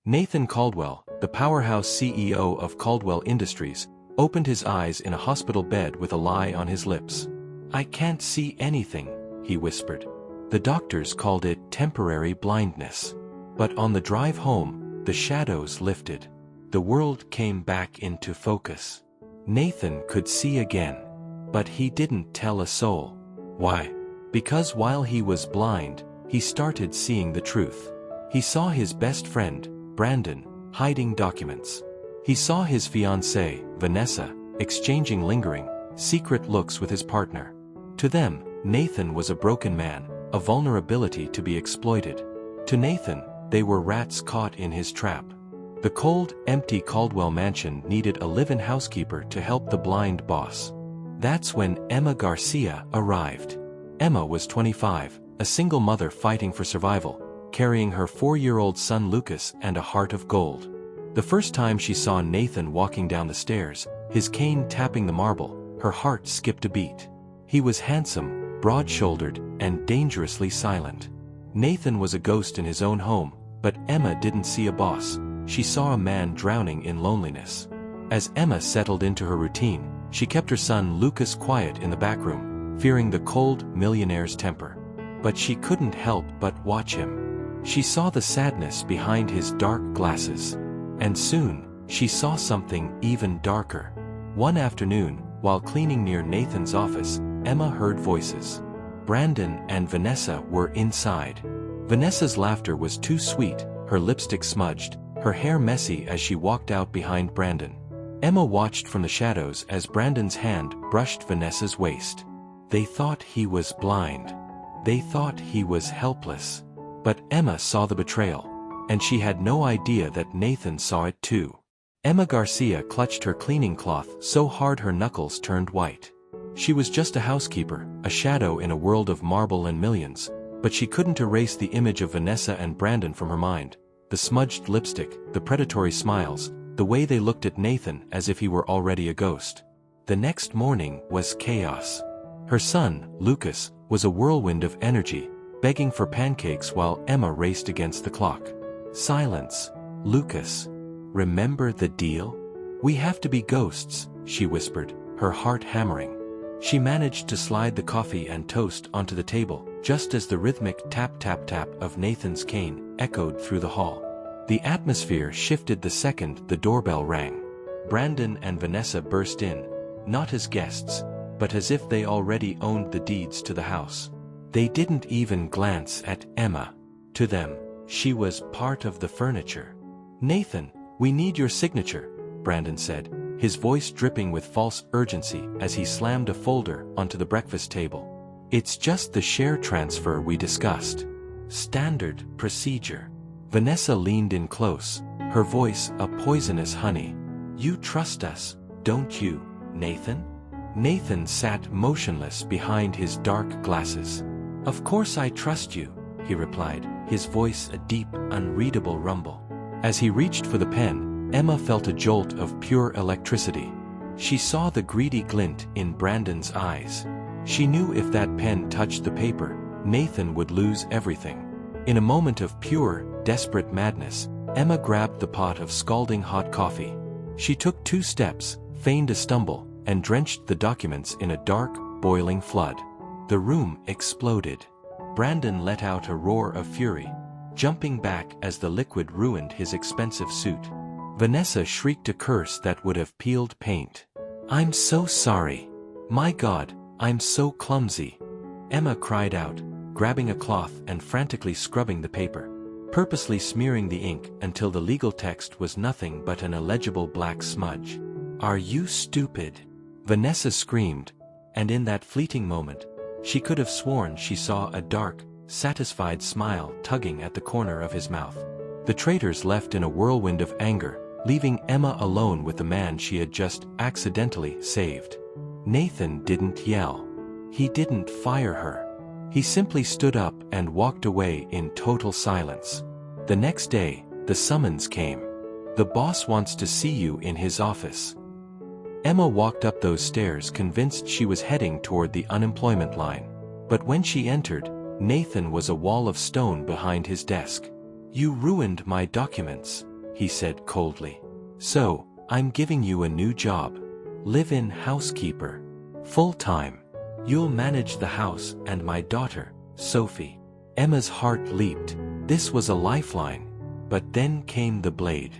Nathan Caldwell, the powerhouse CEO of Caldwell Industries, opened his eyes in a hospital bed with a lie on his lips. "I can't see anything," he whispered. The doctors called it temporary blindness. But on the drive home, the shadows lifted. The world came back into focus. Nathan could see again. But he didn't tell a soul. Why? Because while he was blind, he started seeing the truth. He saw his best friend, Brandon, hiding documents. He saw his fiancée, Vanessa, exchanging lingering, secret looks with his partner. To them, Nathan was a broken man, a vulnerability to be exploited. To Nathan, they were rats caught in his trap. The cold, empty Caldwell mansion needed a live-in housekeeper to help the blind boss. That's when Emma Garcia arrived. Emma was 25, a single mother fighting for survival, carrying her 4-year-old son Lucas and a heart of gold. The first time she saw Nathan walking down the stairs, his cane tapping the marble, her heart skipped a beat. He was handsome, broad-shouldered, and dangerously silent. Nathan was a ghost in his own home, but Emma didn't see a boss. She saw a man drowning in loneliness. As Emma settled into her routine, she kept her son Lucas quiet in the back room, fearing the cold millionaire's temper. But she couldn't help but watch him. She saw the sadness behind his dark glasses. And soon, she saw something even darker. One afternoon, while cleaning near Nathan's office, Emma heard voices. Brandon and Vanessa were inside. Vanessa's laughter was too sweet, her lipstick smudged, her hair messy as she walked out behind Brandon. Emma watched from the shadows as Brandon's hand brushed Vanessa's waist. They thought he was blind. They thought he was helpless. But Emma saw the betrayal, and she had no idea that Nathan saw it too. Emma Garcia clutched her cleaning cloth so hard her knuckles turned white. She was just a housekeeper, a shadow in a world of marble and millions, but she couldn't erase the image of Vanessa and Brandon from her mind. The smudged lipstick, the predatory smiles, the way they looked at Nathan as if he were already a ghost. The next morning was chaos. Her son, Lucas, was a whirlwind of energy, begging for pancakes while Emma raced against the clock. "Silence, Lucas. Remember the deal? We have to be ghosts," she whispered, her heart hammering. She managed to slide the coffee and toast onto the table, just as the rhythmic tap-tap-tap of Nathan's cane echoed through the hall. The atmosphere shifted the second the doorbell rang. Brandon and Vanessa burst in, not as guests, but as if they already owned the deeds to the house. They didn't even glance at Emma. To them, she was part of the furniture. "Nathan, we need your signature," Brandon said, his voice dripping with false urgency as he slammed a folder onto the breakfast table. "It's just the share transfer we discussed. Standard procedure." Vanessa leaned in close, her voice a poisonous honey. "You trust us, don't you, Nathan?" Nathan sat motionless behind his dark glasses. "Of course I trust you," he replied, his voice a deep, unreadable rumble. As he reached for the pen, Emma felt a jolt of pure electricity. She saw the greedy glint in Brandon's eyes. She knew if that pen touched the paper, Nathan would lose everything. In a moment of pure, desperate madness, Emma grabbed the pot of scalding hot coffee. She took 2 steps, feigned a stumble, and drenched the documents in a dark, boiling flood. The room exploded. Brandon let out a roar of fury, jumping back as the liquid ruined his expensive suit. Vanessa shrieked a curse that would have peeled paint. "I'm so sorry. My God, I'm so clumsy." Emma cried out, grabbing a cloth and frantically scrubbing the paper, purposely smearing the ink until the legal text was nothing but an illegible black smudge. "Are you stupid?" Vanessa screamed, and in that fleeting moment, she could have sworn she saw a dark, satisfied smile tugging at the corner of his mouth. The traitors left in a whirlwind of anger, leaving Emma alone with the man she had just accidentally saved. Nathan didn't yell. He didn't fire her. He simply stood up and walked away in total silence. The next day, the summons came. "The boss wants to see you in his office." Emma walked up those stairs convinced she was heading toward the unemployment line. But when she entered, Nathan was a wall of stone behind his desk. "You ruined my documents." he said coldly. So, I'm giving you a new job. Live-in housekeeper. Full-time. You'll manage the house and my daughter, Sophie. Emma's heart leaped. This was a lifeline. But then came the blade.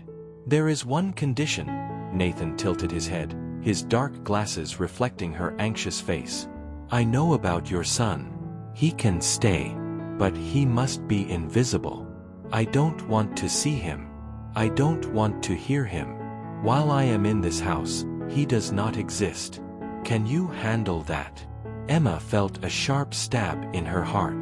There is one condition. Nathan tilted his head, his dark glasses reflecting her anxious face. I know about your son. He can stay. But he must be invisible. I don't want to see him. I don't want to hear him. While I am in this house, he does not exist. Can you handle that? Emma felt a sharp stab in her heart.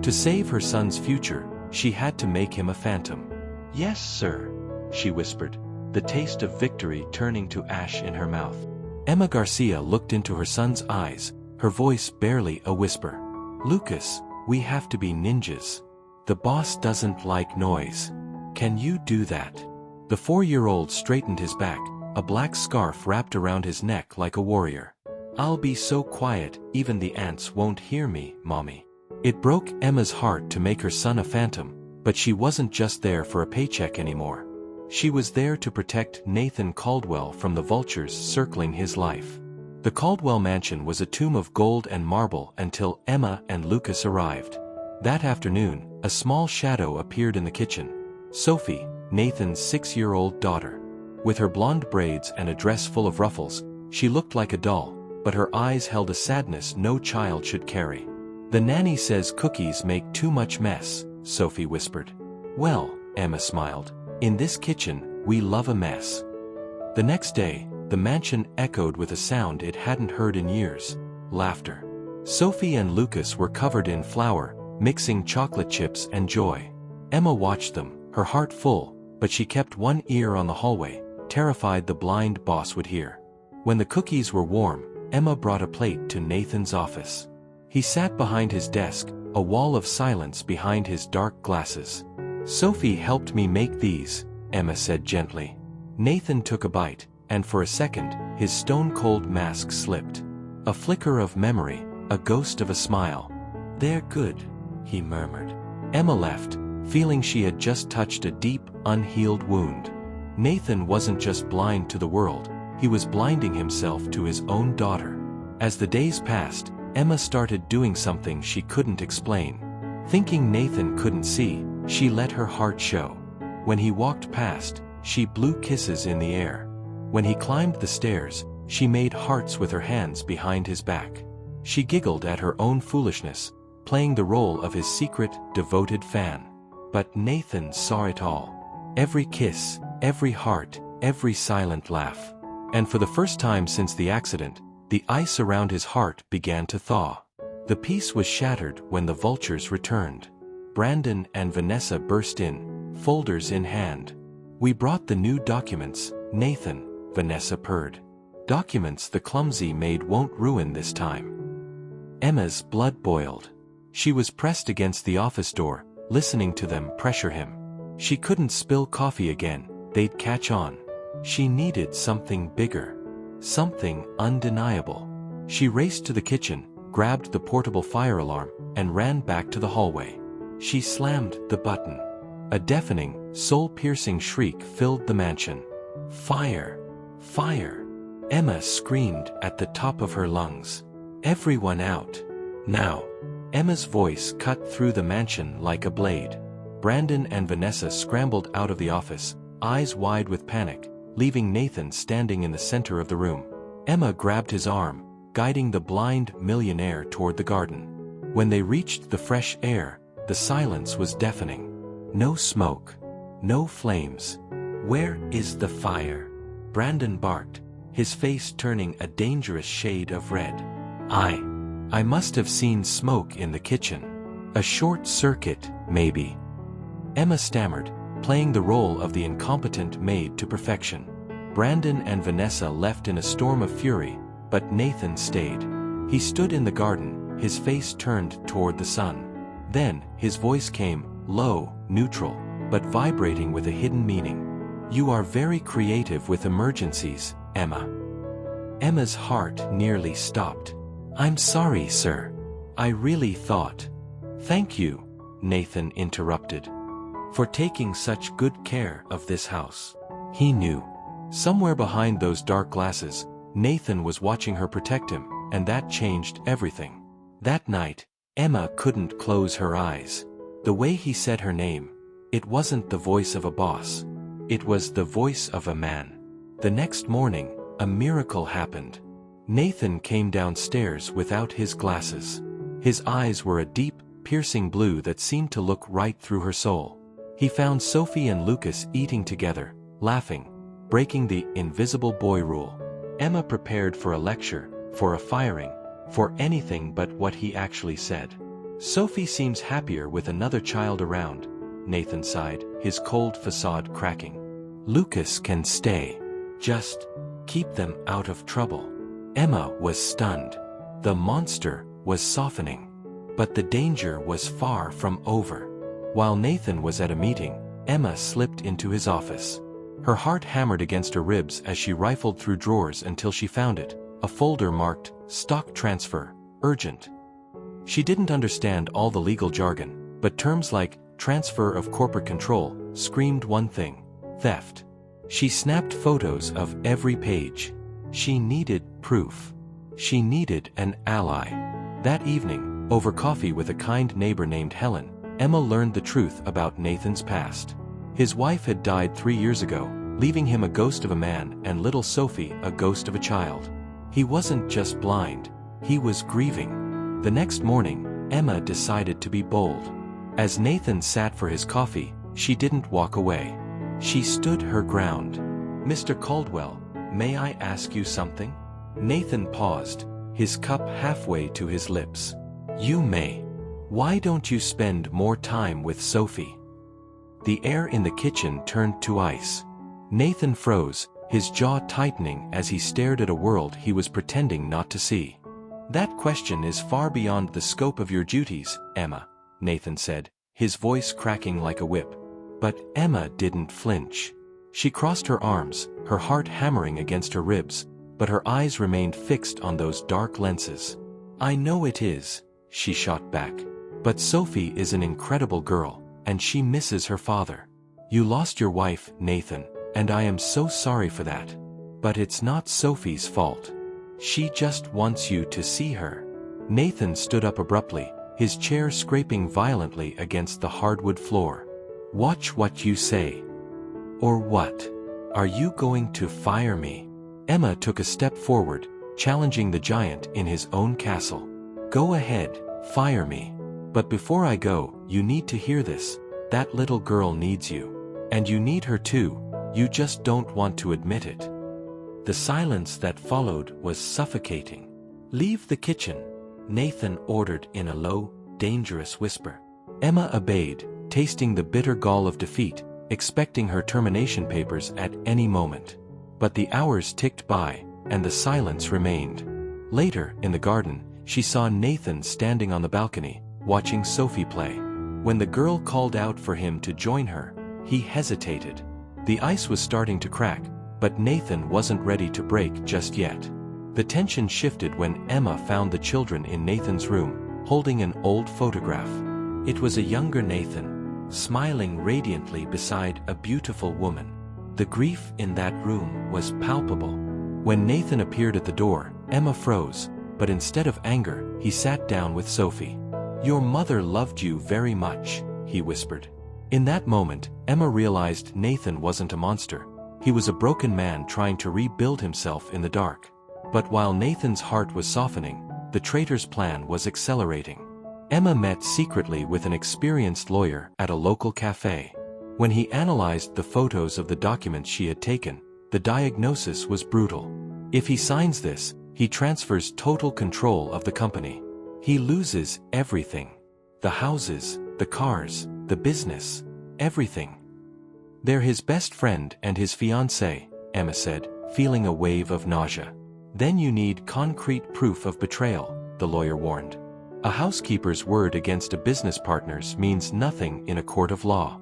To save her son's future, she had to make him a phantom. Yes, sir, she whispered, the taste of victory turning to ash in her mouth. Emma Garcia looked into her son's eyes, her voice barely a whisper. Lucas, we have to be ninjas. The boss doesn't like noise. Can you do that? The 4-year-old straightened his back, a black scarf wrapped around his neck like a warrior. I'll be so quiet, even the ants won't hear me, Mommy. It broke Emma's heart to make her son a phantom, but she wasn't just there for a paycheck anymore. She was there to protect Nathan Caldwell from the vultures circling his life. The Caldwell mansion was a tomb of gold and marble until Emma and Lucas arrived. That afternoon, a small shadow appeared in the kitchen. Sophie, Nathan's 6-year-old daughter. With her blonde braids and a dress full of ruffles, she looked like a doll, but her eyes held a sadness no child should carry. The nanny says cookies make too much mess, Sophie whispered. Well, Emma smiled. In this kitchen, we love a mess. The next day, the mansion echoed with a sound it hadn't heard in years. Laughter. Sophie and Lucas were covered in flour, mixing chocolate chips and joy. Emma watched them, her heart full, but she kept one ear on the hallway, terrified the blind boss would hear. When the cookies were warm, Emma brought a plate to Nathan's office. He sat behind his desk, a wall of silence behind his dark glasses. Sophie helped me make these, Emma said gently. Nathan took a bite, and for a second, his stone-cold mask slipped. A flicker of memory, a ghost of a smile. They're good, he murmured. Emma left, feeling she had just touched a deep, unhealed wound. Nathan wasn't just blind to the world, he was blinding himself to his own daughter. As the days passed, Emma started doing something she couldn't explain. Thinking Nathan couldn't see, she let her heart show. When he walked past, she blew kisses in the air. When he climbed the stairs, she made hearts with her hands behind his back. She giggled at her own foolishness, playing the role of his secret, devoted fan. But Nathan saw it all. Every kiss, every heart, every silent laugh. And for the first time since the accident, the ice around his heart began to thaw. The peace was shattered when the vultures returned. Brandon and Vanessa burst in, folders in hand. We brought the new documents, Nathan, Vanessa purred. Documents the clumsy maid won't ruin this time. Emma's blood boiled. She was pressed against the office door, listening to them pressure him. She couldn't spill coffee again, they'd catch on. She needed something bigger. Something undeniable. She raced to the kitchen, grabbed the portable fire alarm, and ran back to the hallway. She slammed the button. A deafening, soul-piercing shriek filled the mansion. Fire! Fire! Emma screamed at the top of her lungs. Everyone out! Now! Emma's voice cut through the mansion like a blade. Brandon and Vanessa scrambled out of the office, eyes wide with panic, leaving Nathan standing in the center of the room. Emma grabbed his arm, guiding the blind millionaire toward the garden. When they reached the fresh air, the silence was deafening. No smoke. No flames. Where is the fire? Brandon barked, his face turning a dangerous shade of red. I must have seen smoke in the kitchen. A short circuit, maybe. Emma stammered, playing the role of the incompetent maid to perfection. Brandon and Vanessa left in a storm of fury, but Nathan stayed. He stood in the garden, his face turned toward the sun. Then, his voice came, low, neutral, but vibrating with a hidden meaning. You are very creative with emergencies, Emma. Emma's heart nearly stopped. I'm sorry, sir. I really thought. Thank you, Nathan interrupted. for taking such good care of this house. He knew. Somewhere behind those dark glasses, Nathan was watching her protect him, and that changed everything. That night, Emma couldn't close her eyes. The way he said her name, it wasn't the voice of a boss. It was the voice of a man. The next morning, a miracle happened. Nathan came downstairs without his glasses. His eyes were a deep, piercing blue that seemed to look right through her soul. He found Sophie and Lucas eating together, laughing, breaking the invisible boy rule. Emma prepared for a lecture, for a firing, for anything but what he actually said. Sophie seems happier with another child around, Nathan sighed, his cold facade cracking. Lucas can stay. Just keep them out of trouble. Emma was stunned. The monster was softening. But the danger was far from over. While Nathan was at a meeting, Emma slipped into his office. Her heart hammered against her ribs as she rifled through drawers until she found it, a folder marked, "Stock Transfer, Urgent." She didn't understand all the legal jargon, but terms like transfer of corporate control screamed one thing: theft. She snapped photos of every page. She needed proof. She needed an ally. That evening, over coffee with a kind neighbor named Helen, Emma learned the truth about Nathan's past. His wife had died 3 years ago, leaving him a ghost of a man and little Sophie a ghost of a child. He wasn't just blind, he was grieving. The next morning, Emma decided to be bold. As Nathan sat for his coffee, she didn't walk away. She stood her ground. "Mr. Caldwell, may I ask you something?" Nathan paused, his cup halfway to his lips. "You may. Why don't you spend more time with Sophie?" The air in the kitchen turned to ice. Nathan froze, his jaw tightening as he stared at a world he was pretending not to see. "That question is far beyond the scope of your duties, Emma," Nathan said, his voice cracking like a whip. But Emma didn't flinch. She crossed her arms, her heart hammering against her ribs, but her eyes remained fixed on those dark lenses. "I know it is," she shot back. "But Sophie is an incredible girl, and she misses her father. You lost your wife, Nathan, and I am so sorry for that. But it's not Sophie's fault. She just wants you to see her." Nathan stood up abruptly, his chair scraping violently against the hardwood floor. "Watch what you say." "Or what? Are you going to fire me?" Emma took a step forward, challenging the giant in his own castle. "Go ahead, fire me. But before I go, you need to hear this. That little girl needs you. And you need her too, you just don't want to admit it." The silence that followed was suffocating. "Leave the kitchen," Nathan ordered in a low, dangerous whisper. Emma obeyed, tasting the bitter gall of defeat, expecting her termination papers at any moment. But the hours ticked by, and the silence remained. Later, in the garden, she saw Nathan standing on the balcony, watching Sophie play. When the girl called out for him to join her, he hesitated. The ice was starting to crack, but Nathan wasn't ready to break just yet. The tension shifted when Emma found the children in Nathan's room, holding an old photograph. It was a younger Nathan, smiling radiantly beside a beautiful woman. The grief in that room was palpable. When Nathan appeared at the door, Emma froze, but instead of anger, he sat down with Sophie. "Your mother loved you very much," he whispered. In that moment, Emma realized Nathan wasn't a monster. He was a broken man trying to rebuild himself in the dark. But while Nathan's heart was softening, the traitor's plan was accelerating. Emma met secretly with an experienced lawyer at a local cafe. When he analyzed the photos of the documents she had taken, the diagnosis was brutal. If he signs this, he transfers total control of the company. He loses everything. The houses, the cars, the business, everything. "They're his best friend and his fiancée," Emma said, feeling a wave of nausea. "Then you need concrete proof of betrayal," the lawyer warned. "A housekeeper's word against a business partner's means nothing in a court of law."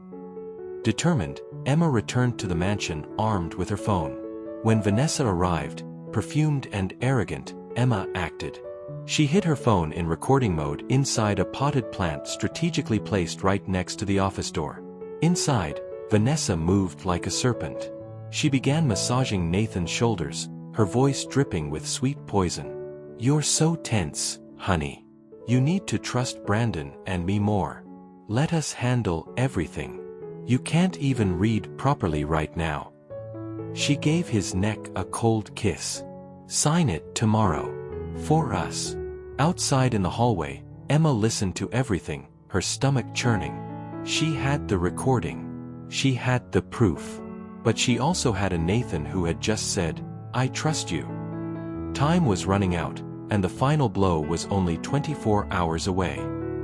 Determined, Emma returned to the mansion armed with her phone. When Vanessa arrived, perfumed and arrogant, Emma acted. She hid her phone in recording mode inside a potted plant strategically placed right next to the office door. Inside, Vanessa moved like a serpent. She began massaging Nathan's shoulders, her voice dripping with sweet poison. "You're so tense, honey. You need to trust Brandon and me more. Let us handle everything. You can't even read properly right now." She gave his neck a cold kiss. "Sign it tomorrow. For us." Outside in the hallway, Emma listened to everything, her stomach churning. She had the recording. She had the proof. But she also had a Nathan who had just said, "I trust you." Time was running out, and the final blow was only 24 hours away.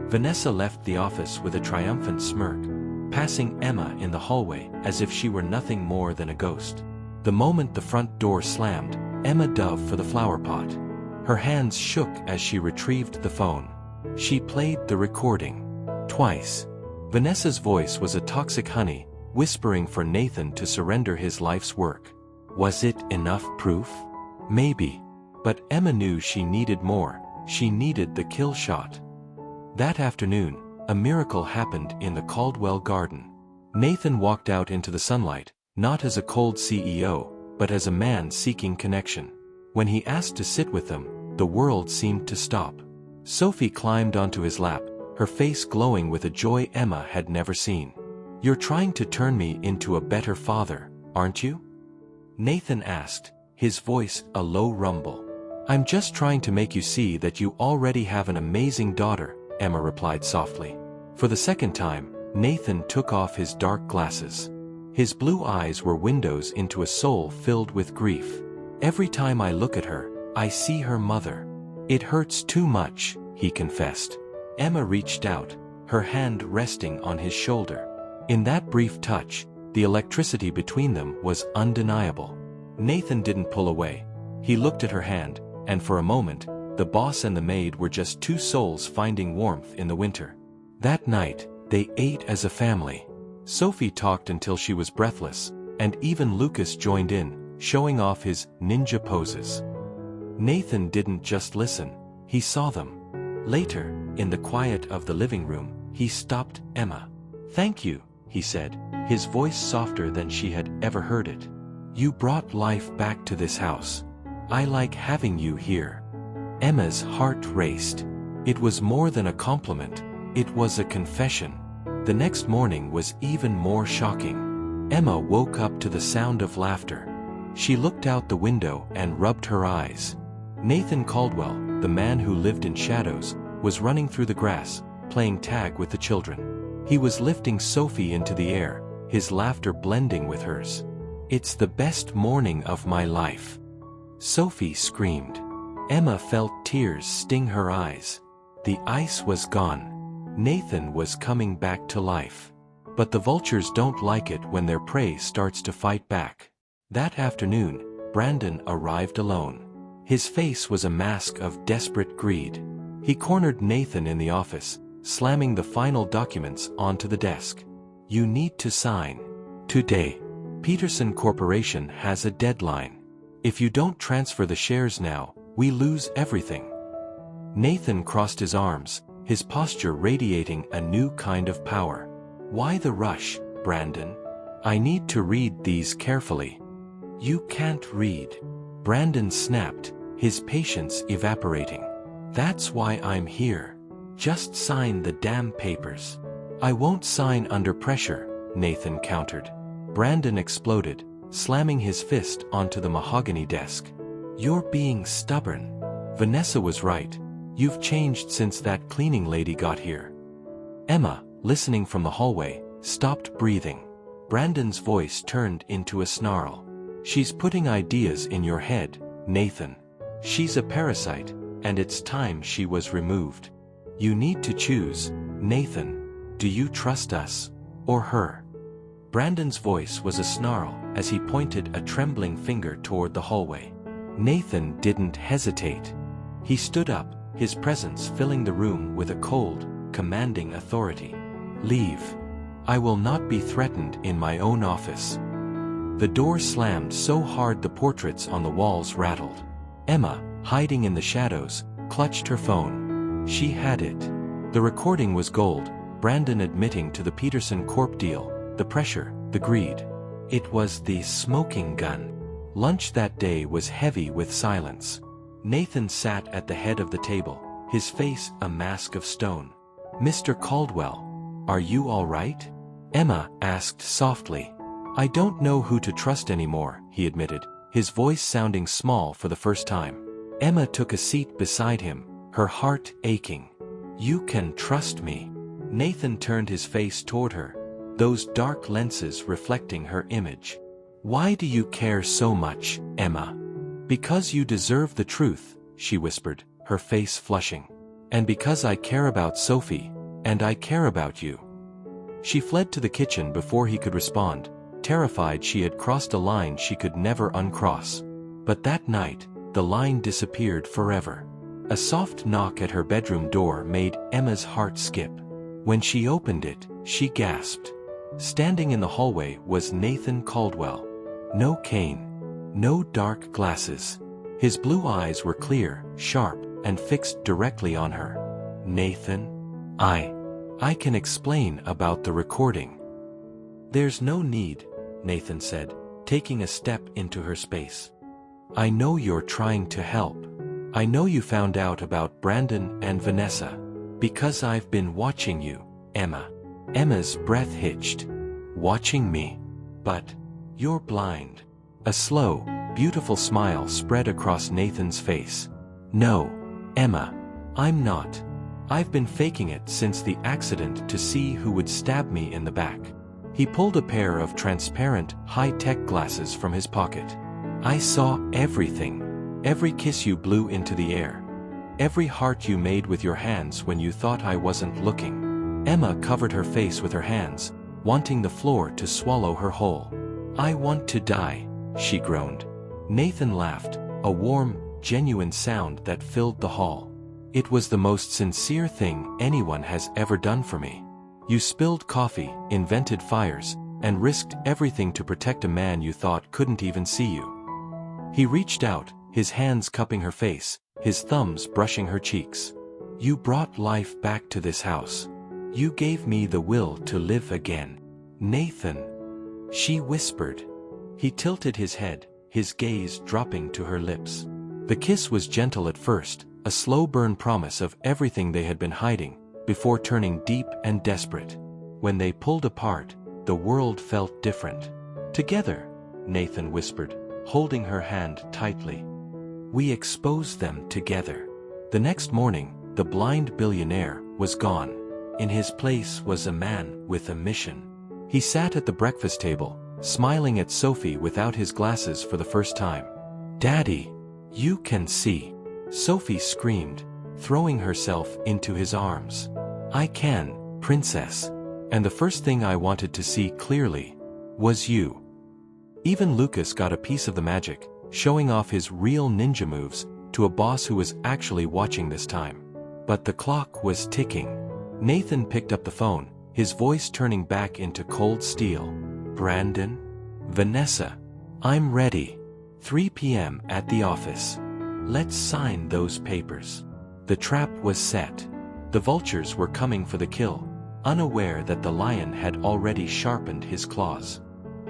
Vanessa left the office with a triumphant smirk, passing Emma in the hallway as if she were nothing more than a ghost. The moment the front door slammed, Emma dove for the flower pot. Her hands shook as she retrieved the phone. She played the recording. Twice. Vanessa's voice was a toxic honey, whispering for Nathan to surrender his life's work. Was it enough proof? Maybe. But Emma knew she needed more. She needed the kill shot. That afternoon, a miracle happened in the Caldwell garden. Nathan walked out into the sunlight, not as a cold CEO, but as a man seeking connection. When he asked to sit with them, the world seemed to stop. Sophie climbed onto his lap, her face glowing with a joy Emma had never seen. "You're trying to turn me into a better father, aren't you?" Nathan asked, his voice a low rumble. "I'm just trying to make you see that you already have an amazing daughter," Emma replied softly. For the second time, Nathan took off his dark glasses. His blue eyes were windows into a soul filled with grief. "Every time I look at her, I see her mother. It hurts too much," he confessed. Emma reached out, her hand resting on his shoulder. In that brief touch, the electricity between them was undeniable. Nathan didn't pull away. He looked at her hand, and for a moment, the boss and the maid were just two souls finding warmth in the winter. That night, they ate as a family. Sophie talked until she was breathless, and even Lucas joined in, showing off his ninja poses. Nathan didn't just listen, he saw them. Later, in the quiet of the living room, he stopped Emma. "Thank you," he said, his voice softer than she had ever heard it. "You brought life back to this house. I like having you here." Emma's heart raced. It was more than a compliment, it was a confession. The next morning was even more shocking. Emma woke up to the sound of laughter. She looked out the window and rubbed her eyes. Nathan Caldwell, the man who lived in shadows, was running through the grass, playing tag with the children. He was lifting Sophie into the air, his laughter blending with hers. "It's the best morning of my life," Sophie screamed. Emma felt tears sting her eyes. The ice was gone. Nathan was coming back to life. But the vultures don't like it when their prey starts to fight back. That afternoon, Brandon arrived alone. His face was a mask of desperate greed. He cornered Nathan in the office, slamming the final documents onto the desk. "You need to sign. Today. Peterson Corporation has a deadline. If you don't transfer the shares now, we lose everything." Nathan crossed his arms, his posture radiating a new kind of power. "Why the rush, Brandon? I need to read these carefully." "You can't read," Brandon snapped, his patience evaporating. "That's why I'm here. Just sign the damn papers." "I won't sign under pressure," Nathan countered. Brandon exploded, slamming his fist onto the mahogany desk. "You're being stubborn. Vanessa was right. You've changed since that cleaning lady got here." Emma, listening from the hallway, stopped breathing. Brandon's voice turned into a snarl. "She's putting ideas in your head, Nathan. She's a parasite, and it's time she was removed. You need to choose, Nathan. Do you trust us, or her?" Brandon's voice was a snarl as he pointed a trembling finger toward the hallway. Nathan didn't hesitate. He stood up, his presence filling the room with a cold, commanding authority. "Leave. I will not be threatened in my own office." The door slammed so hard the portraits on the walls rattled. Emma, hiding in the shadows, clutched her phone. She had it. The recording was gold, Brandon admitting to the Peterson Corp deal, the pressure, the greed. It was the smoking gun. Lunch that day was heavy with silence. Nathan sat at the head of the table, his face a mask of stone. "Mr. Caldwell, are you all right?" Emma asked softly. "I don't know who to trust anymore," he admitted, his voice sounding small for the first time. Emma took a seat beside him, her heart aching. "You can trust me." Nathan turned his face toward her, those dark lenses reflecting her image. "Why do you care so much, Emma?" "Because you deserve the truth," she whispered, her face flushing. "And because I care about Sophie, and I care about you." She fled to the kitchen before he could respond, terrified she had crossed a line she could never uncross. But that night, the line disappeared forever. A soft knock at her bedroom door made Emma's heart skip. When she opened it, she gasped. Standing in the hallway was Nathan Caldwell. No cane. No dark glasses. His blue eyes were clear, sharp, and fixed directly on her. "Nathan? I can explain about the recording." "There's no need," Nathan said, taking a step into her space. "I know you're trying to help. I know you found out about Brandon and Vanessa. Because I've been watching you, Emma." Emma's breath hitched. "Watching me? But you're blind." A slow, beautiful smile spread across Nathan's face. "No, Emma, I'm not. I've been faking it since the accident to see who would stab me in the back." He pulled a pair of transparent, high-tech glasses from his pocket. "I saw everything. Every kiss you blew into the air. Every heart you made with your hands when you thought I wasn't looking." Emma covered her face with her hands, wanting the floor to swallow her whole. "I want to die," she groaned. Nathan laughed, a warm, genuine sound that filled the hall. "It was the most sincere thing anyone has ever done for me. You spilled coffee, invented fires, and risked everything to protect a man you thought couldn't even see you." He reached out, his hands cupping her face, his thumbs brushing her cheeks. "You brought life back to this house. You gave me the will to live again." "Nathan," she whispered. He tilted his head, his gaze dropping to her lips. The kiss was gentle at first, a slow burn promise of everything they had been hiding, before turning deep and desperate. When they pulled apart, the world felt different. "Together," Nathan whispered, holding her hand tightly. "We exposed them together." The next morning, the blind billionaire was gone. In his place was a man with a mission. He sat at the breakfast table, smiling at Sophie without his glasses for the first time. "Daddy, you can see," Sophie screamed, throwing herself into his arms. "I can, princess. And the first thing I wanted to see clearly was you." Even Lucas got a piece of the magic, showing off his real ninja moves to a boss who was actually watching this time. But the clock was ticking. Nathan picked up the phone, his voice turning back into cold steel. "Brandon? Vanessa? I'm ready. 3 p.m. at the office. Let's sign those papers." The trap was set. The vultures were coming for the kill, unaware that the lion had already sharpened his claws.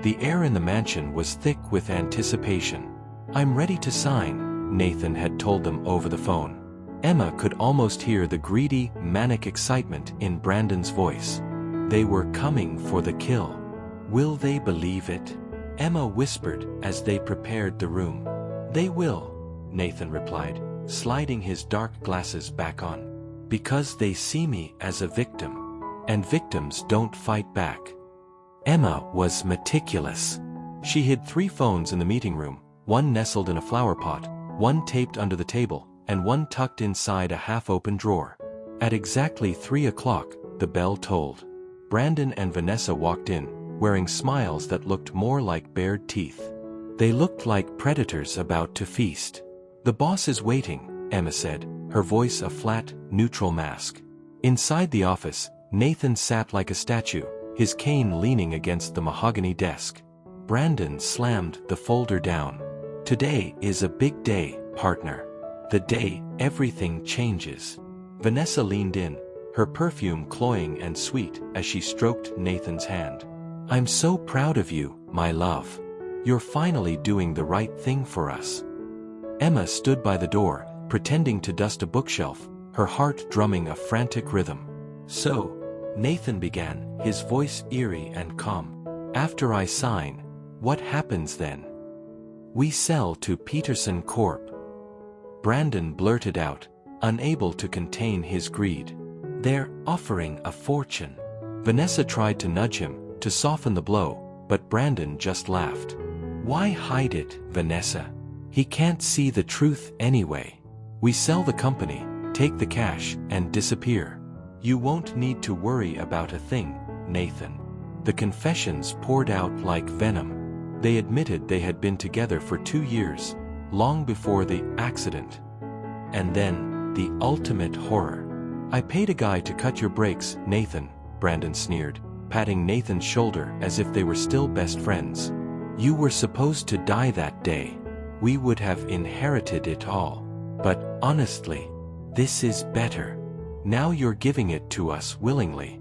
The air in the mansion was thick with anticipation. "I'm ready to sign," Nathan had told them over the phone. Emma could almost hear the greedy, manic excitement in Brandon's voice. They were coming for the kill. "Will they believe it?" Emma whispered as they prepared the room. "They will," Nathan replied, sliding his dark glasses back on. "Because they see me as a victim. And victims don't fight back." Emma was meticulous. She hid 3 phones in the meeting room, one nestled in a flower pot, one taped under the table, and one tucked inside a half-open drawer. At exactly 3 o'clock, the bell tolled. Brandon and Vanessa walked in, wearing smiles that looked more like bared teeth. They looked like predators about to feast. "The boss is waiting," Emma said, her voice a flat, neutral mask. Inside the office, Nathan sat like a statue, his cane leaning against the mahogany desk. Brandon slammed the folder down. "Today is a big day, partner. The day everything changes." Vanessa leaned in, her perfume cloying and sweet as she stroked Nathan's hand. I'm so proud of you, my love. You're finally doing the right thing for us. Emma stood by the door, pretending to dust a bookshelf, her heart drumming a frantic rhythm. So, Nathan began, his voice eerie and calm. After I sign, what happens then? We sell to Peterson Corp. Brandon blurted out, unable to contain his greed. They're offering a fortune. Vanessa tried to nudge him, to soften the blow, but Brandon just laughed. Why hide it, Vanessa? He can't see the truth anyway. We sell the company, take the cash, and disappear. You won't need to worry about a thing, Nathan. The confessions poured out like venom. They admitted they had been together for 2 years, long before the accident. And then, the ultimate horror. I paid a guy to cut your brakes, Nathan, Brandon sneered, patting Nathan's shoulder as if they were still best friends. You were supposed to die that day. We would have inherited it all. But, honestly, this is better. Now you're giving it to us willingly.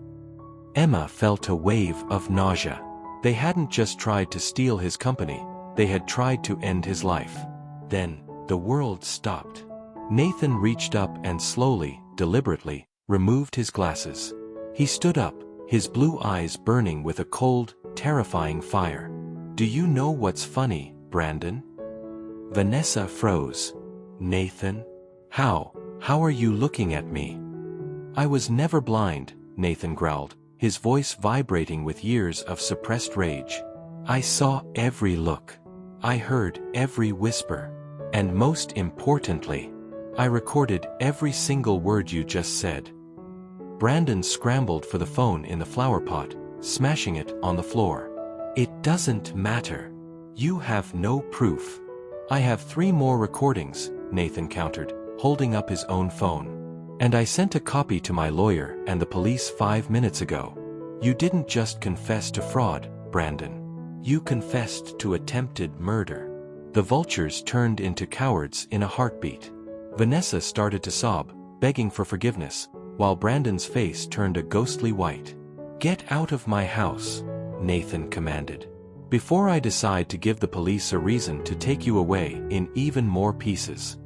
Emma felt a wave of nausea. They hadn't just tried to steal his company, they had tried to end his life. Then, the world stopped. Nathan reached up and slowly, deliberately, removed his glasses. He stood up, his blue eyes burning with a cold, terrifying fire. Do you know what's funny, Brandon? Vanessa froze. Nathan? How are you looking at me? I was never blind, Nathan growled, his voice vibrating with years of suppressed rage. I saw every look. I heard every whisper. And most importantly, I recorded every single word you just said. Brandon scrambled for the phone in the flower pot, smashing it on the floor. It doesn't matter. You have no proof. I have 3 more recordings, Nathan countered, holding up his own phone. And I sent a copy to my lawyer and the police 5 minutes ago. You didn't just confess to fraud, Brandon. You confessed to attempted murder. The vultures turned into cowards in a heartbeat. Vanessa started to sob, begging for forgiveness, while Brandon's face turned a ghostly white. Get out of my house, Nathan commanded. Before I decide to give the police a reason to take you away in even more pieces.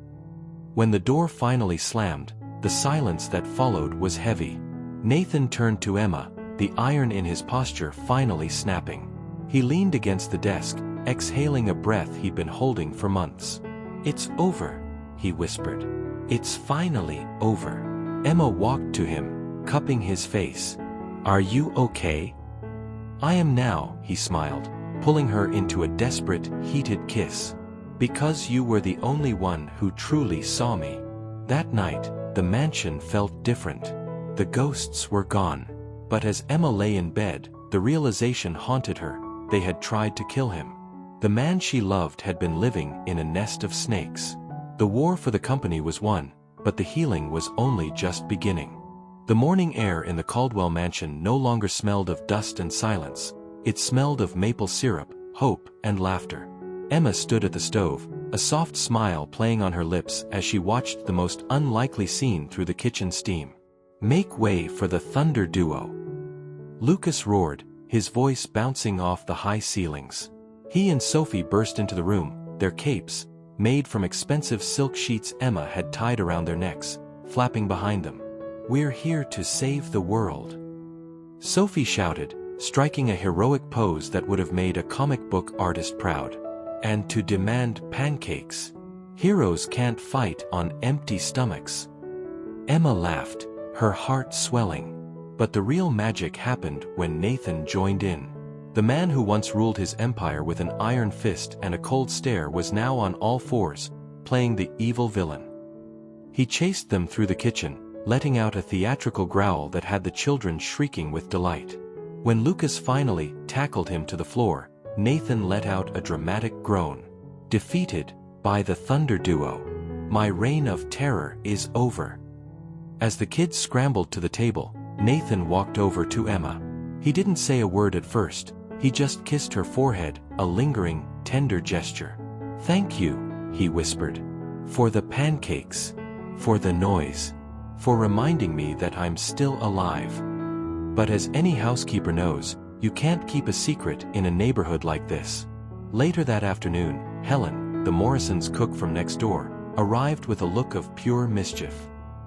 When the door finally slammed, the silence that followed was heavy. Nathan turned to Emma, the iron in his posture finally snapping. He leaned against the desk, exhaling a breath he'd been holding for months. It's over, he whispered. It's finally over. Emma walked to him, cupping his face. Are you okay? I am now, he smiled, pulling her into a desperate, heated kiss. Because you were the only one who truly saw me. That night, the mansion felt different. The ghosts were gone. But as Emma lay in bed, the realization haunted her. They had tried to kill him. The man she loved had been living in a nest of snakes. The war for the company was won, but the healing was only just beginning. The morning air in the Caldwell mansion no longer smelled of dust and silence. It smelled of maple syrup, hope, and laughter. Emma stood at the stove, a soft smile playing on her lips as she watched the most unlikely scene through the kitchen steam. Make way for the Thunder Duo. Lucas roared, his voice bouncing off the high ceilings. He and Sophie burst into the room, their capes, made from expensive silk sheets Emma had tied around their necks, flapping behind them. We're here to save the world. Sophie shouted, striking a heroic pose that would have made a comic book artist proud. And to demand pancakes. Heroes can't fight on empty stomachs. Emma laughed, her heart swelling. But the real magic happened when Nathan joined in. The man who once ruled his empire with an iron fist and a cold stare was now on all fours, playing the evil villain. He chased them through the kitchen, letting out a theatrical growl that had the children shrieking with delight. When Lucas finally tackled him to the floor, Nathan let out a dramatic groan. Defeated by the Thunder Duo. My reign of terror is over. As the kids scrambled to the table, Nathan walked over to Emma. He didn't say a word at first, he just kissed her forehead, a lingering, tender gesture. Thank you, he whispered. For the pancakes. For the noise. For reminding me that I'm still alive. But as any housekeeper knows, You can't keep a secret in a neighborhood like this. Later that afternoon, Helen, the Morrisons' cook from next door, arrived with a look of pure mischief.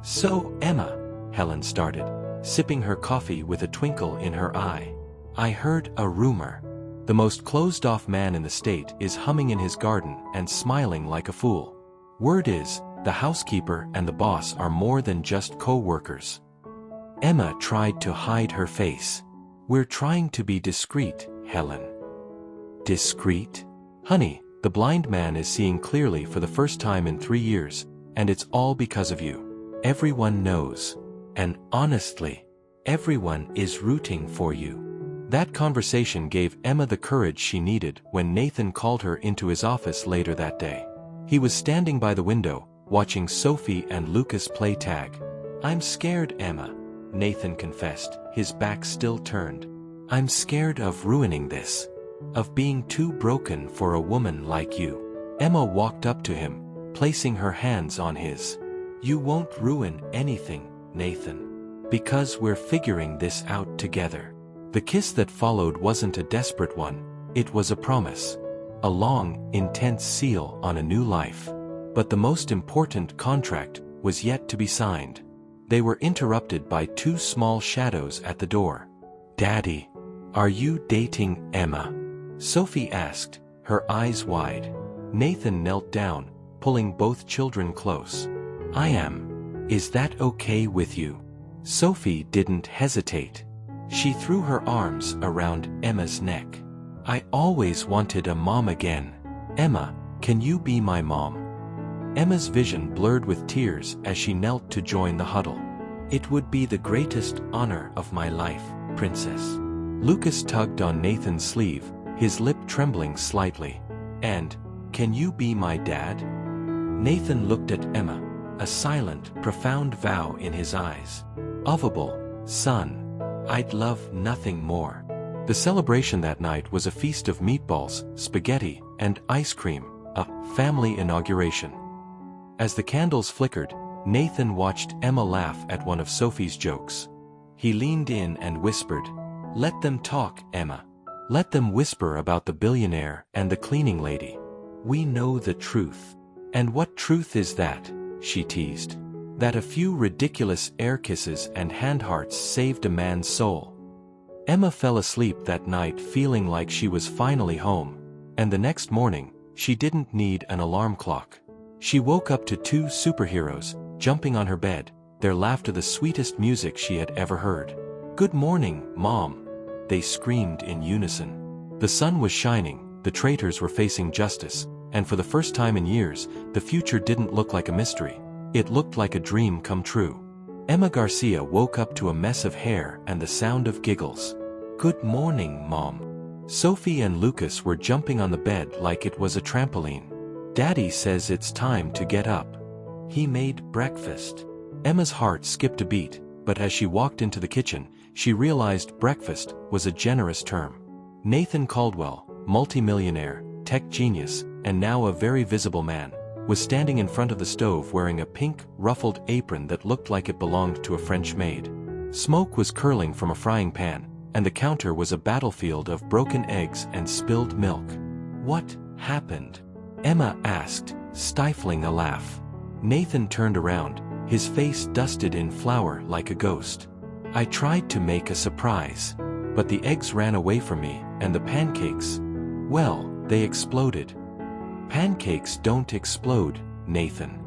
"So, Emma," Helen started, sipping her coffee with a twinkle in her eye. "I heard a rumor. The most closed-off man in the state is humming in his garden and smiling like a fool. Word is, the housekeeper and the boss are more than just co-workers." Emma tried to hide her face. "We're trying to be discreet, Helen." "Discreet? Honey, the blind man is seeing clearly for the first time in 3 years, and it's all because of you. Everyone knows. And honestly, everyone is rooting for you." That conversation gave Emma the courage she needed when Nathan called her into his office later that day. He was standing by the window, watching Sophie and Lucas play tag. "I'm scared, Emma," Nathan confessed, his back still turned. "I'm scared of ruining this. Of being too broken for a woman like you." Emma walked up to him, placing her hands on his. "You won't ruin anything, Nathan. Because we're figuring this out together." The kiss that followed wasn't a desperate one, it was a promise. A long, intense seal on a new life. But the most important contract was yet to be signed. They were interrupted by 2 small shadows at the door. "Daddy, are you dating Emma?" Sophie asked, her eyes wide. Nathan knelt down, pulling both children close. "I am. Is that okay with you?" Sophie didn't hesitate. She threw her arms around Emma's neck. "I always wanted a mom again. Emma, can you be my mom?" Emma's vision blurred with tears as she knelt to join the huddle. "It would be the greatest honor of my life, Princess." Lucas tugged on Nathan's sleeve, his lip trembling slightly. "And, can you be my dad?" Nathan looked at Emma, a silent, profound vow in his eyes. "Ovable, son. I'd love nothing more." The celebration that night was a feast of meatballs, spaghetti, and ice cream, a family inauguration. As the candles flickered, Nathan watched Emma laugh at one of Sophie's jokes. He leaned in and whispered, "Let them talk, Emma. Let them whisper about the billionaire and the cleaning lady. We know the truth." "And what truth is that?" she teased. "That a few ridiculous air kisses and hand hearts saved a man's soul." Emma fell asleep that night feeling like she was finally home, and the next morning, she didn't need an alarm clock. She woke up to 2 superheroes, jumping on her bed, their laughter the sweetest music she had ever heard. "Good morning, Mom," they screamed in unison. The sun was shining, the traitors were facing justice, and for the first time in years, the future didn't look like a mystery. It looked like a dream come true. Emma Garcia woke up to a mess of hair and the sound of giggles. "Good morning, Mom." Sophie and Lucas were jumping on the bed like it was a trampoline. "Daddy says it's time to get up. He made breakfast." Emma's heart skipped a beat, but as she walked into the kitchen, she realized breakfast was a generous term. Nathan Caldwell, multimillionaire, tech genius, and now a very visible man, was standing in front of the stove wearing a pink, ruffled apron that looked like it belonged to a French maid. Smoke was curling from a frying pan, and the counter was a battlefield of broken eggs and spilled milk. "What happened?" Emma asked, stifling a laugh. Nathan turned around, his face dusted in flour like a ghost. "I tried to make a surprise. But the eggs ran away from me, and the pancakes, well, they exploded." "Pancakes don't explode, Nathan."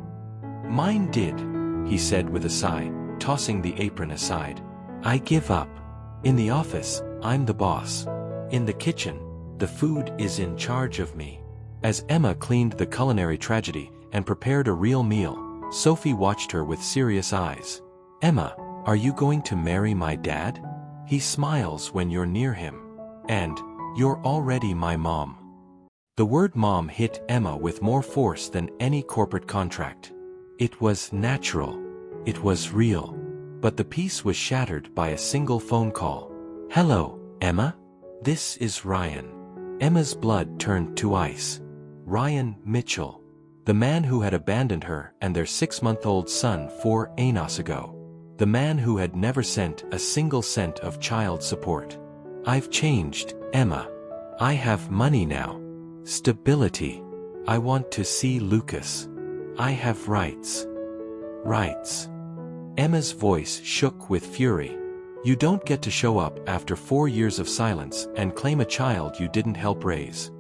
"Mine did," he said with a sigh, tossing the apron aside. "I give up. In the office, I'm the boss. In the kitchen, the food is in charge of me." As Emma cleaned the culinary tragedy and prepared a real meal, Sophie watched her with serious eyes. "Emma, are you going to marry my dad? He smiles when you're near him. And, you're already my mom." The word mom hit Emma with more force than any corporate contract. It was natural. It was real. But the peace was shattered by a single phone call. "Hello, Emma? This is Ryan." Emma's blood turned to ice. Ryan Mitchell. The man who had abandoned her and their 6-month-old son 4 anos ago. The man who had never sent a single cent of child support. I've changed, Emma. I have money now. Stability. I want to see Lucas. I have rights. Rights. Emma's voice shook with fury. You don't get to show up after 4 years of silence and claim a child you didn't help raise.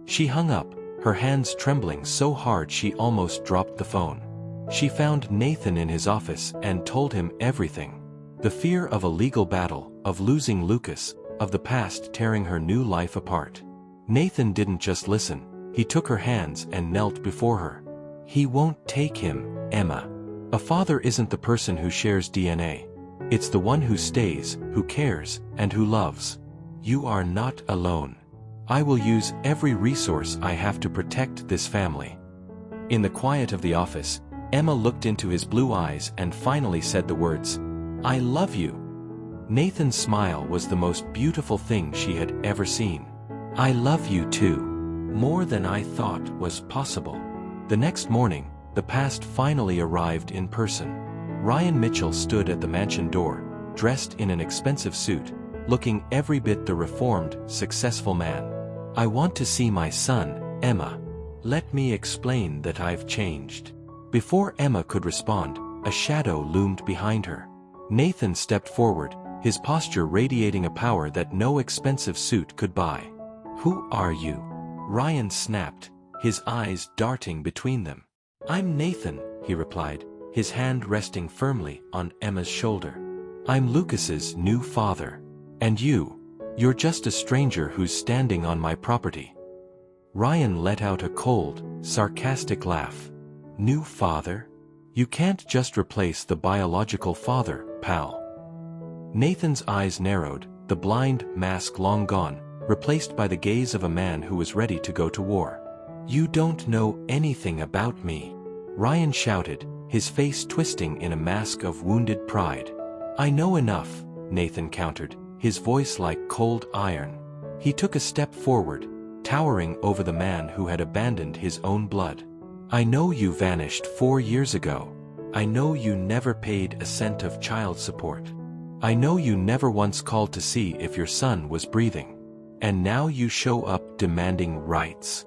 She hung up, her hands trembling so hard she almost dropped the phone. She found Nathan in his office and told him everything. The fear of a legal battle, of losing Lucas, of the past tearing her new life apart. Nathan didn't just listen, he took her hands and knelt before her. He won't take him, Emma. A father isn't the person who shares DNA. It's the one who stays, who cares, and who loves. You are not alone. I will use every resource I have to protect this family. In the quiet of the office, Emma looked into his blue eyes and finally said the words, I love you. Nathan's smile was the most beautiful thing she had ever seen. I love you too. More than I thought was possible. The next morning, the past finally arrived in person. Ryan Mitchell stood at the mansion door, dressed in an expensive suit, looking every bit the reformed, successful man. I want to see my son, Emma. Let me explain that I've changed. Before Emma could respond, a shadow loomed behind her. Nathan stepped forward, his posture radiating a power that no expensive suit could buy. Who are you? Ryan snapped, his eyes darting between them. I'm Nathan, he replied, his hand resting firmly on Emma's shoulder. I'm Lucas's new father. And you're just a stranger who's standing on my property. Ryan let out a cold, sarcastic laugh. New father? You can't just replace the biological father, pal. Nathan's eyes narrowed, the blind mask long gone, replaced by the gaze of a man who was ready to go to war. You don't know anything about me, Ryan shouted, his face twisting in a mask of wounded pride. I know enough, Nathan countered, his voice like cold iron. He took a step forward, towering over the man who had abandoned his own blood. I know you vanished 4 years ago. I know you never paid a cent of child support. I know you never once called to see if your son was breathing. And now you show up demanding rights.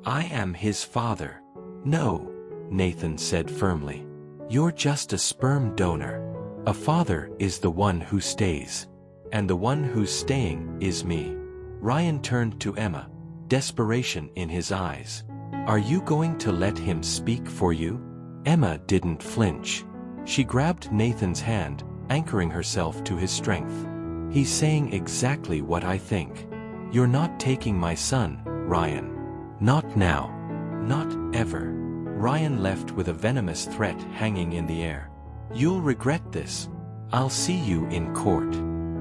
I am his father. No, Nathan said firmly. You're just a sperm donor. A father is the one who stays. And the one who's staying is me. Ryan turned to Emma, desperation in his eyes. Are you going to let him speak for you? Emma didn't flinch. She grabbed Nathan's hand, anchoring herself to his strength. He's saying exactly what I think. You're not taking my son, Ryan. Not now. Not ever. Ryan left with a venomous threat hanging in the air. You'll regret this. I'll see you in court.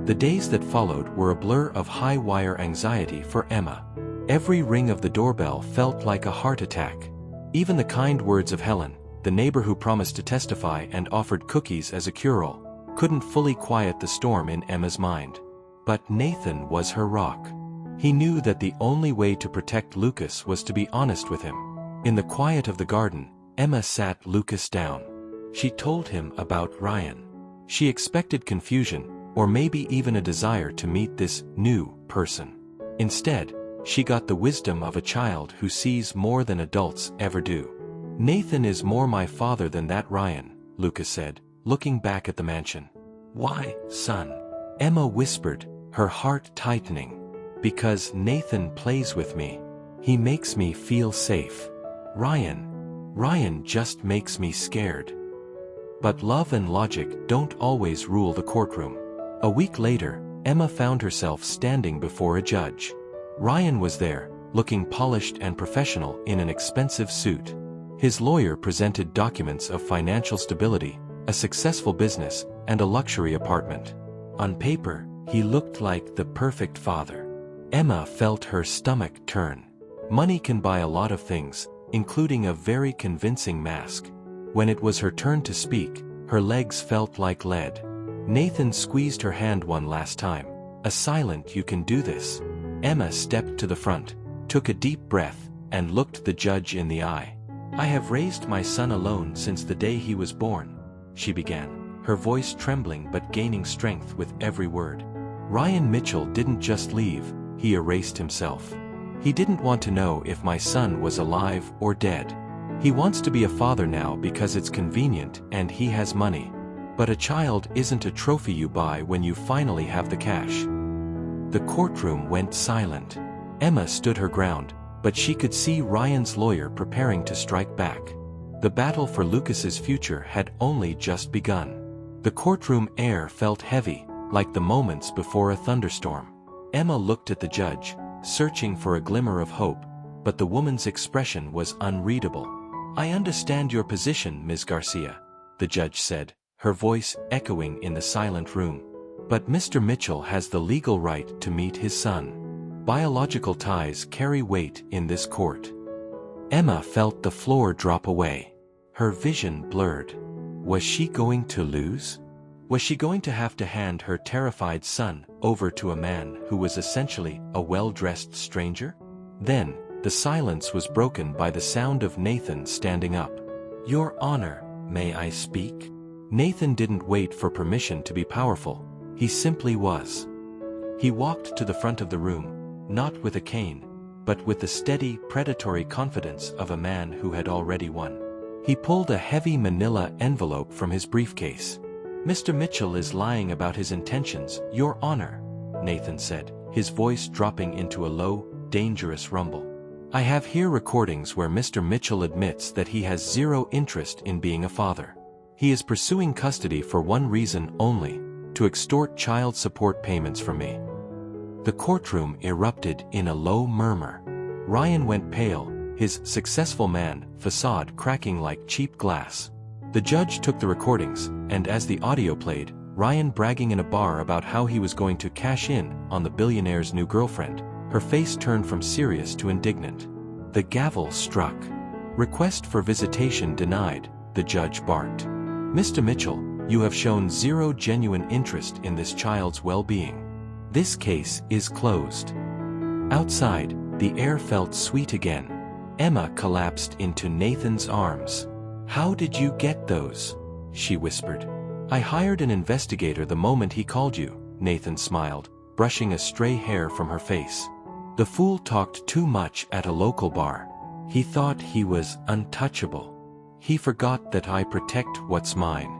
The days that followed were a blur of high-wire anxiety for Emma. Every ring of the doorbell felt like a heart attack. Even the kind words of Helen, the neighbor who promised to testify and offered cookies as a cure-all, couldn't fully quiet the storm in Emma's mind. But Nathan was her rock. He knew that the only way to protect Lucas was to be honest with him. In the quiet of the garden, Emma sat Lucas down. She told him about Ryan. She expected confusion, or maybe even a desire to meet this new person. Instead, she got the wisdom of a child who sees more than adults ever do. Nathan is more my father than that Ryan, Lucas said, looking back at the mansion. Why, son? Emma whispered, her heart tightening. Because Nathan plays with me. He makes me feel safe. Ryan just makes me scared. But love and logic don't always rule the courtroom. A week later, Emma found herself standing before a judge. Ryan was there, looking polished and professional in an expensive suit. His lawyer presented documents of financial stability, a successful business, and a luxury apartment. On paper, he looked like the perfect father. Emma felt her stomach turn. Money can buy a lot of things, including a very convincing mask. When it was her turn to speak, her legs felt like lead. Nathan squeezed her hand one last time. A silent "you can do this." Emma stepped to the front, took a deep breath, and looked the judge in the eye. I have raised my son alone since the day he was born, she began, her voice trembling but gaining strength with every word. Ryan Mitchell didn't just leave, he erased himself. He didn't want to know if my son was alive or dead. He wants to be a father now because it's convenient and he has money. But a child isn't a trophy you buy when you finally have the cash. The courtroom went silent. Emma stood her ground, but she could see Ryan's lawyer preparing to strike back. The battle for Lucas's future had only just begun. The courtroom air felt heavy, like the moments before a thunderstorm. Emma looked at the judge, searching for a glimmer of hope, but the woman's expression was unreadable. "I understand your position, Ms. Garcia," the judge said, her voice echoing in the silent room. "But Mr. Mitchell has the legal right to meet his son. Biological ties carry weight in this court." Emma felt the floor drop away. Her vision blurred. Was she going to lose? Was she going to have to hand her terrified son over to a man who was essentially a well-dressed stranger? Then, the silence was broken by the sound of Nathan standing up. "Your Honor, may I speak?" Nathan didn't wait for permission to be powerful. He simply was. He walked to the front of the room, not with a cane, but with the steady, predatory confidence of a man who had already won. He pulled a heavy manila envelope from his briefcase. "Mr. Mitchell is lying about his intentions, Your Honor," Nathan said, his voice dropping into a low, dangerous rumble. "I have here recordings where Mr. Mitchell admits that he has zero interest in being a father. He is pursuing custody for one reason only, to extort child support payments from me." The courtroom erupted in a low murmur. Ryan went pale, his successful man facade cracking like cheap glass. The judge took the recordings, and as the audio played, Ryan bragging in a bar about how he was going to cash in on the billionaire's new girlfriend, her face turned from serious to indignant. The gavel struck. "Request for visitation denied," the judge barked. "Mr. Mitchell, you have shown zero genuine interest in this child's well-being. This case is closed." Outside, the air felt sweet again. Emma collapsed into Nathan's arms. "How did you get those?" she whispered. "I hired an investigator the moment he called you," Nathan smiled, brushing a stray hair from her face. "The fool talked too much at a local bar. He thought he was untouchable. He forgot that I protect what's mine."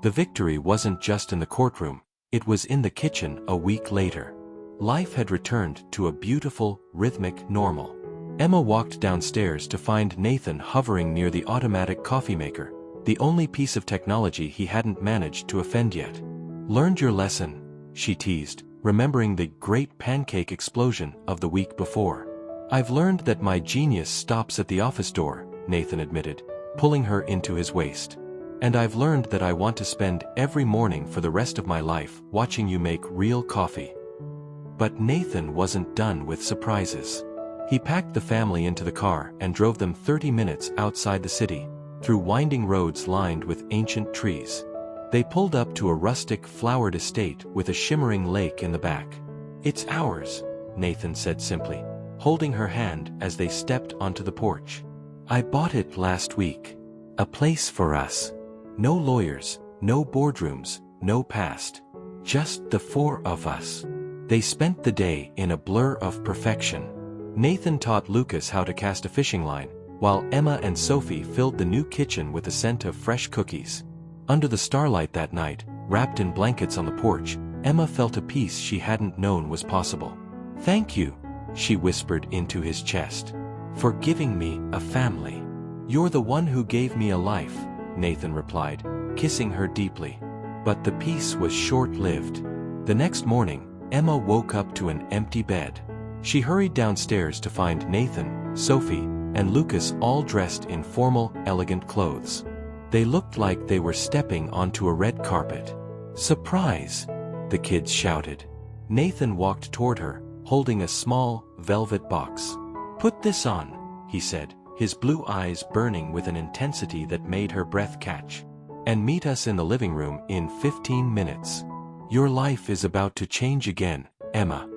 The victory wasn't just in the courtroom, it was in the kitchen a week later. Life had returned to a beautiful, rhythmic normal. Emma walked downstairs to find Nathan hovering near the automatic coffee maker, the only piece of technology he hadn't managed to offend yet. "Learned your lesson," she teased, remembering the great pancake explosion of the week before. "I've learned that my genius stops at the office door," Nathan admitted, pulling her into his waist. "And I've learned that I want to spend every morning for the rest of my life watching you make real coffee." But Nathan wasn't done with surprises. He packed the family into the car and drove them 30 minutes outside the city, through winding roads lined with ancient trees. They pulled up to a rustic flowered estate with a shimmering lake in the back. "It's ours," Nathan said simply, holding her hand as they stepped onto the porch. "I bought it last week. A place for us. No lawyers, no boardrooms, no past. Just the four of us." They spent the day in a blur of perfection. Nathan taught Lucas how to cast a fishing line, while Emma and Sophie filled the new kitchen with the scent of fresh cookies. Under the starlight that night, wrapped in blankets on the porch, Emma felt a peace she hadn't known was possible. "Thank you," she whispered into his chest, "for giving me a family." "You're the one who gave me a life," Nathan replied, kissing her deeply. But the peace was short-lived. The next morning, Emma woke up to an empty bed. She hurried downstairs to find Nathan, Sophie, and Lucas all dressed in formal, elegant clothes. They looked like they were stepping onto a red carpet. "Surprise!" the kids shouted. Nathan walked toward her, holding a small, velvet box. "Put this on," he said, his blue eyes burning with an intensity that made her breath catch. "And meet us in the living room in 15 minutes. Your life is about to change again, Emma."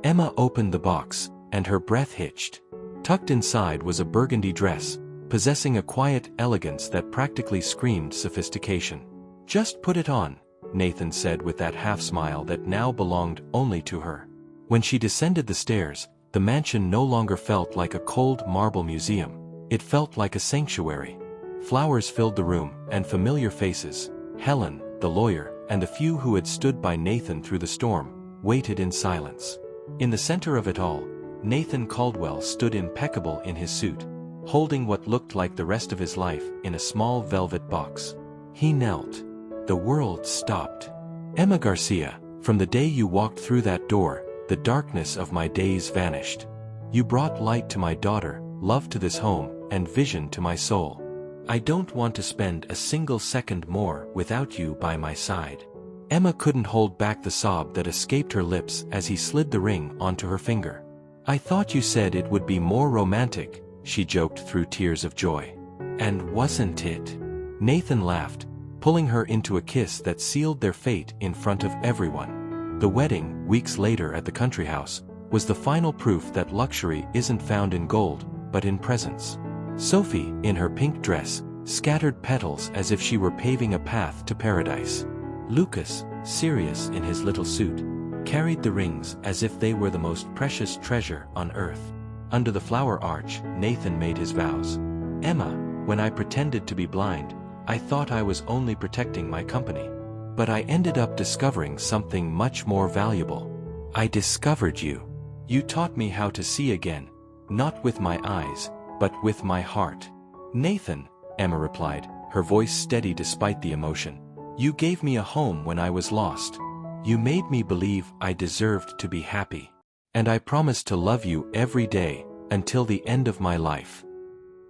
Emma opened the box, and her breath hitched. Tucked inside was a burgundy dress, possessing a quiet elegance that practically screamed sophistication. "Just put it on," Nathan said with that half-smile that now belonged only to her. When she descended the stairs, the mansion no longer felt like a cold marble museum. It felt like a sanctuary. Flowers filled the room, and familiar faces, Helen, the lawyer, and the few who had stood by Nathan through the storm, waited in silence. In the center of it all, Nathan Caldwell stood impeccable in his suit, holding what looked like the rest of his life in a small velvet box. He knelt. The world stopped. Emma Garcia, from the day you walked through that door, the darkness of my days vanished. You brought light to my daughter, love to this home, and vision to my soul. I don't want to spend a single second more without you by my side. Emma couldn't hold back the sob that escaped her lips as he slid the ring onto her finger. I thought you said it would be more romantic, she joked through tears of joy. And wasn't it? Nathan laughed, pulling her into a kiss that sealed their fate in front of everyone. The wedding, weeks later at the country house, was the final proof that luxury isn't found in gold, but in presence. Sophie, in her pink dress, scattered petals as if she were paving a path to paradise. Lucas, serious in his little suit, carried the rings as if they were the most precious treasure on earth. Under the flower arch, Nathan made his vows. Emma, when I pretended to be blind, I thought I was only protecting my company. But I ended up discovering something much more valuable. I discovered you. You taught me how to see again, not with my eyes, but with my heart. Nathan, Emma replied, her voice steady despite the emotion. You gave me a home when I was lost. You made me believe I deserved to be happy. And I promised to love you every day, until the end of my life.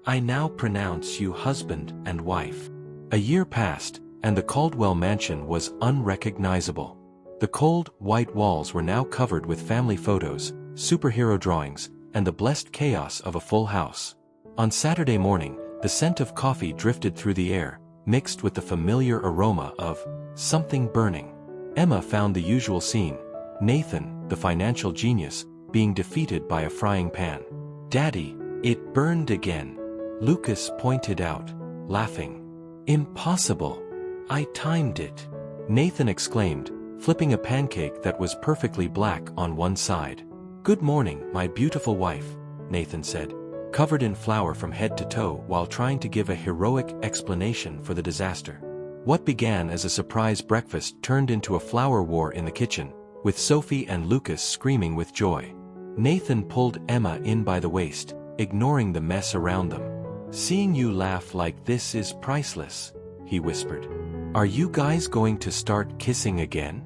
I now pronounce you husband and wife. A year passed, and the Caldwell mansion was unrecognizable. The cold, white walls were now covered with family photos, superhero drawings, and the blessed chaos of a full house. On Saturday morning, the scent of coffee drifted through the air, mixed with the familiar aroma of something burning. Emma found the usual scene: Nathan, the financial genius, being defeated by a frying pan. Daddy, it burned again, Lucas pointed out, laughing. Impossible. I timed it, Nathan exclaimed, flipping a pancake that was perfectly black on one side. Good morning, my beautiful wife, Nathan said, covered in flour from head to toe while trying to give a heroic explanation for the disaster. What began as a surprise breakfast turned into a flower war in the kitchen, with Sophie and Lucas screaming with joy. Nathan pulled Emma in by the waist, ignoring the mess around them. Seeing you laugh like this is priceless, he whispered. Are you guys going to start kissing again?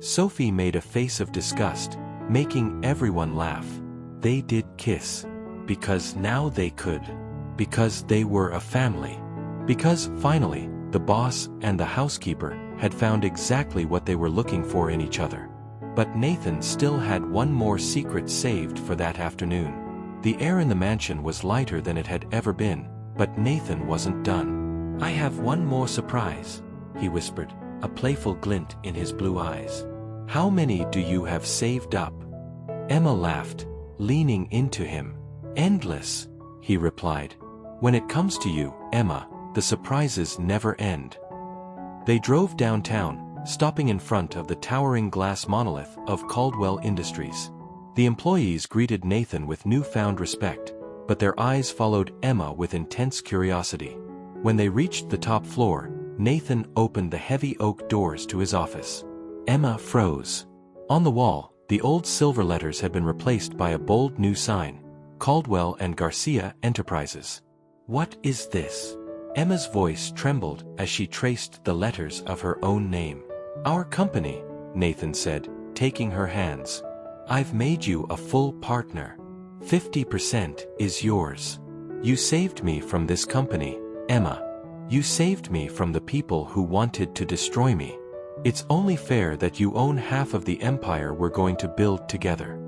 Sophie made a face of disgust, making everyone laugh. They did kiss. Because now they could. Because they were a family. Because, finally, the boss and the housekeeper had found exactly what they were looking for in each other. But Nathan still had one more secret saved for that afternoon. The air in the mansion was lighter than it had ever been, but Nathan wasn't done. I have one more surprise, he whispered, a playful glint in his blue eyes. How many do you have saved up? Emma laughed, leaning into him. Endless, he replied. When it comes to you, Emma, the surprises never end. They drove downtown, stopping in front of the towering glass monolith of Caldwell Industries. The employees greeted Nathan with newfound respect, but their eyes followed Emma with intense curiosity. When they reached the top floor, Nathan opened the heavy oak doors to his office. Emma froze. On the wall, the old silver letters had been replaced by a bold new sign: Caldwell and Garcia Enterprises. What is this? Emma's voice trembled as she traced the letters of her own name. Our company, Nathan said, taking her hands. I've made you a full partner. 50% is yours. You saved me from this company, Emma. You saved me from the people who wanted to destroy me. It's only fair that you own half of the empire we're going to build together.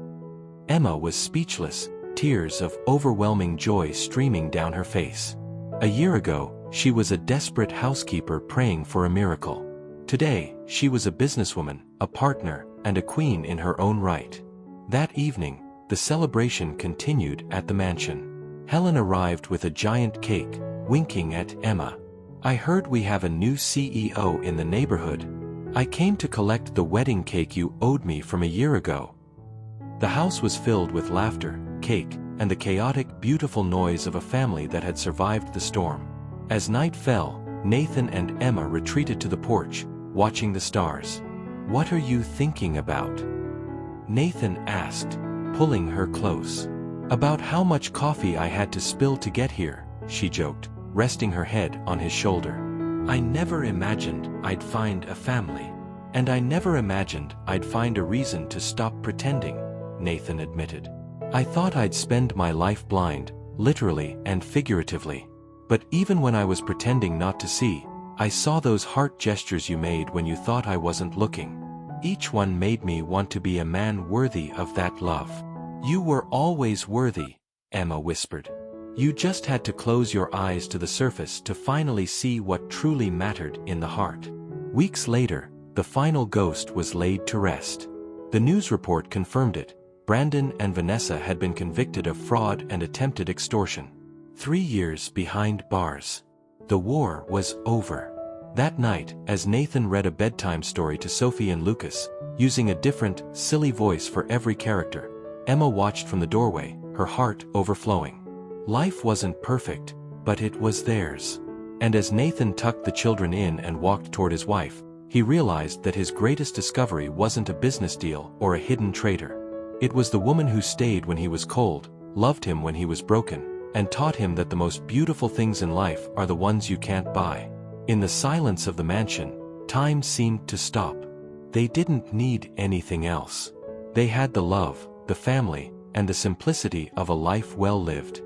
Emma was speechless, tears of overwhelming joy streaming down her face. A year ago, she was a desperate housekeeper praying for a miracle. Today, she was a businesswoman, a partner, and a queen in her own right. That evening, the celebration continued at the mansion. Helen arrived with a giant cake, winking at Emma. I heard we have a new CEO in the neighborhood. I came to collect the wedding cake you owed me from a year ago." The house was filled with laughter, cake, and the chaotic, beautiful noise of a family that had survived the storm. As night fell, Nathan and Emma retreated to the porch, watching the stars. "What are you thinking about?" Nathan asked, pulling her close. "About how much coffee I had to spill to get here," she joked, resting her head on his shoulder. "I never imagined I'd find a family. And I never imagined I'd find a reason to stop pretending," Nathan admitted. "I thought I'd spend my life blind, literally and figuratively. But even when I was pretending not to see, I saw those heart gestures you made when you thought I wasn't looking. Each one made me want to be a man worthy of that love." "You were always worthy," Emma whispered. "You just had to close your eyes to the surface to finally see what truly mattered in the heart." Weeks later, the final ghost was laid to rest. The news report confirmed it. Brandon and Vanessa had been convicted of fraud and attempted extortion. 3 years behind bars. The war was over. That night, as Nathan read a bedtime story to Sophie and Lucas, using a different, silly voice for every character, Emma watched from the doorway, her heart overflowing. Life wasn't perfect, but it was theirs. And as Nathan tucked the children in and walked toward his wife, he realized that his greatest discovery wasn't a business deal or a hidden traitor. It was the woman who stayed when he was cold, loved him when he was broken, and taught him that the most beautiful things in life are the ones you can't buy. In the silence of the mansion, time seemed to stop. They didn't need anything else. They had the love, the family, and the simplicity of a life well lived.